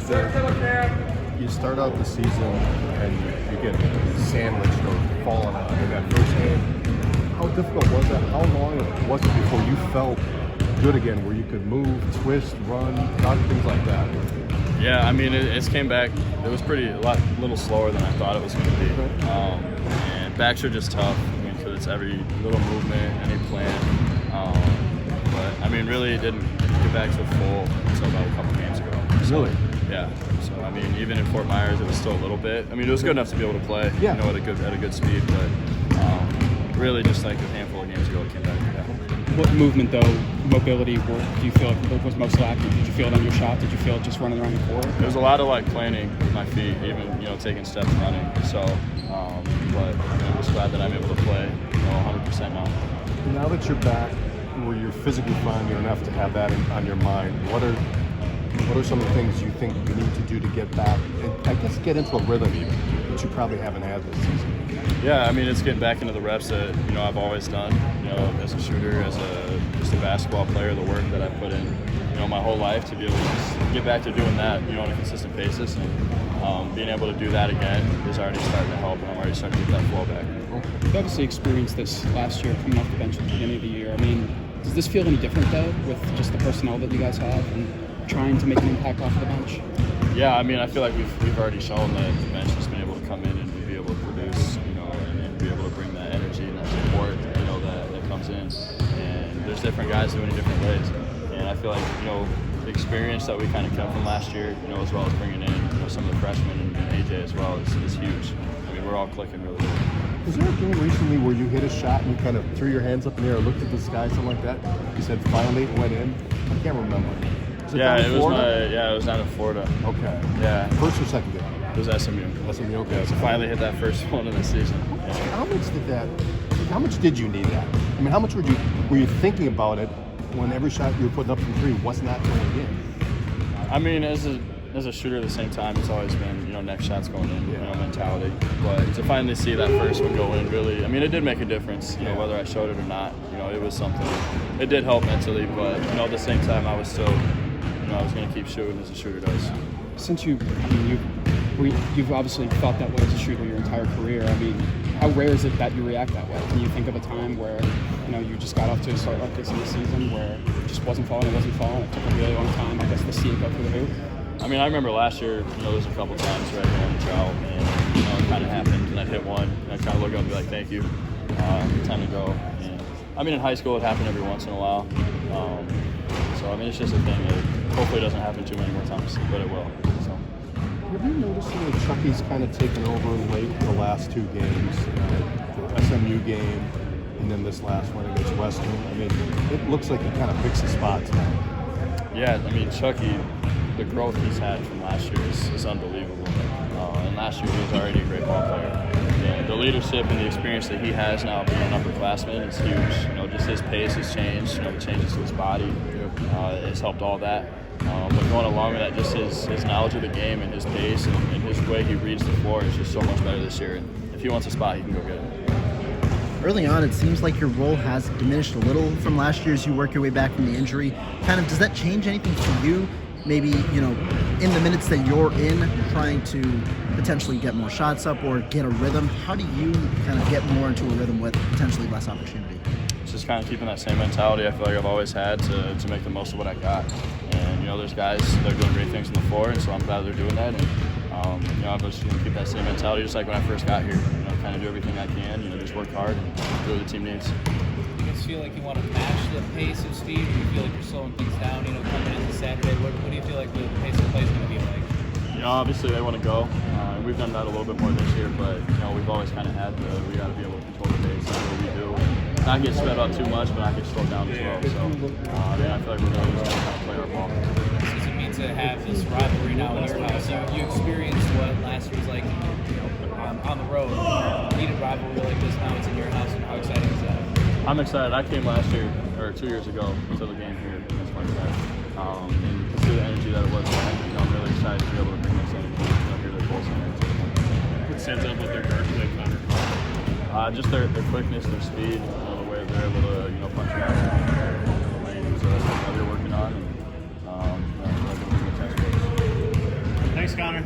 You start out the season and you get sandwiched or fallen on in that first game. How difficult was that? How long was it before you felt good again, where you could move, twist, run, dodge, things like that? Yeah, I mean, it came back. It was a little slower than I thought it was going to be. And backs are just tough. I mean, because it's every little movement, any plan. But I mean, really, it didn't get back to full until about a couple games ago. Really? Yeah. So I mean, even in Fort Myers, it was still a little bit. I mean, it was good enough to be able to play. Yeah. You know, at a good speed, but really, just like a handful of games ago, it came back. Yeah. What movement, though, mobility, do you feel like was most lacking? Did you feel it on your shot? Did you feel it just running around the court? There was a lot of planning with my feet, even taking steps running. So, but I'm just glad that I'm able to play 100% now. Now that you're back, where you're physically fine, you don't have to have that on your mind. What are some of the things you think you need to do to get back and I guess get into a rhythm even that you probably haven't had this season? Yeah, I mean, it's getting back into the reps that I've always done. As a shooter, as just a basketball player, the work that I put in, my whole life to be able to just get back to doing that, on a consistent basis, and being able to do that again is already starting to help, and I'm already starting to get that flow back. You obviously experienced this last year, coming off the bench at the beginning of the year. I mean, does this feel any different though, with just the personnel that you guys have and trying to make an impact off the bench? Yeah, I mean, I feel like we've already shown that the bench has been able to come in and be able to produce, and be able to bring that energy and that support, that comes in. And there's different guys doing it different ways. And I feel like, the experience that we kind of kept from last year, as well as bringing in, some of the freshmen and AJ as well is huge. I mean, we're all clicking really good. Was there a game recently where you hit a shot and you kind of threw your hands up in the air, looked at the sky, something like that? You said finally it went in? I can't remember. It was down in Florida. Okay. Yeah. First or second game? It was SMU. SMU, okay. Yeah, so finally hit that first one of the season. Yeah. How much did you need that? I mean, how much were you thinking about it when every shot you were putting up from three was not going in? I mean, as a shooter at the same time, it's always been, next shot's going in, mentality. But to finally see that first one go in, really, I mean, it did make a difference, whether I showed it or not. It was something. It did help mentally, but, at the same time, I was still, I was going to keep shooting as a shooter does. Since you've obviously felt that way as a shooter your entire career, I mean, how rare is it that you react that way? Can you think of a time where, you just got off to a start like this in the season where it just wasn't falling, it took a really long time, I guess, to see it go through the hoop? I mean, I remember last year, there was a couple times where I'd go on the drought and, it kind of happened, and I'd hit one, and I'd kind of look up and be like, thank you, time to go. And, I mean, in high school, it happened every once in a while. So, I mean, it's just a thing that hopefully doesn't happen too many more times, but it will. So. Have you noticed that Chucky's kind of taken over late in the last two games, the SMU game, and then this last one against Western? I mean, it looks like he kind of picks his spots now. Yeah, I mean, Chucky, the growth he's had from last year is unbelievable. And last year he was already a great ball player. And the leadership and the experience that he has now being an upperclassman is huge. Just his pace has changed. The changes to his body has helped all that. But going along with that, just his knowledge of the game and his pace and his way he reads the floor is just so much better this year. And if he wants a spot, he can go get it. Early on, it seems like your role has diminished a little from last year as you work your way back from the injury. Does that change anything for you? Maybe, in the minutes that you're in, trying to potentially get more shots up or get a rhythm, how do you kind of get more into a rhythm with potentially less opportunity? Just kind of keeping that same mentality I feel like I've always had to make the most of what I got. And, there's guys that are doing great things on the floor, and so I'm glad they're doing that. And, I'm just going to keep that same mentality just like when I first got here. Kind of do everything I can, just work hard and do what the team needs. You guys feel like you want to match the pace of speed, or you feel like you're slowing things down, coming into Saturday? What do you feel like the pace of play is going to be like? Obviously they want to go. We've done that a little bit more this year, but, we've always kind of had we got to be able to control the pace. That's what we do. Not get sped up too much, but not get slowed down as well. So, I feel like we're going to just kind of play our ball. What does it mean to have this rivalry now in your house? You experienced what last year was like on the road. Needed rivalry like this, now it's in your house, and how exciting is that? I'm excited. I came last year, or 2 years ago, to the game here against Marquette. And to see the energy that it was, I'm really excited to be able to bring this energy here to the Bulls Center. What stands out with their guard play, Connor? Just their quickness, their speed, the way they're able to punch around the lanes that we're working on. And, Thanks, Connor.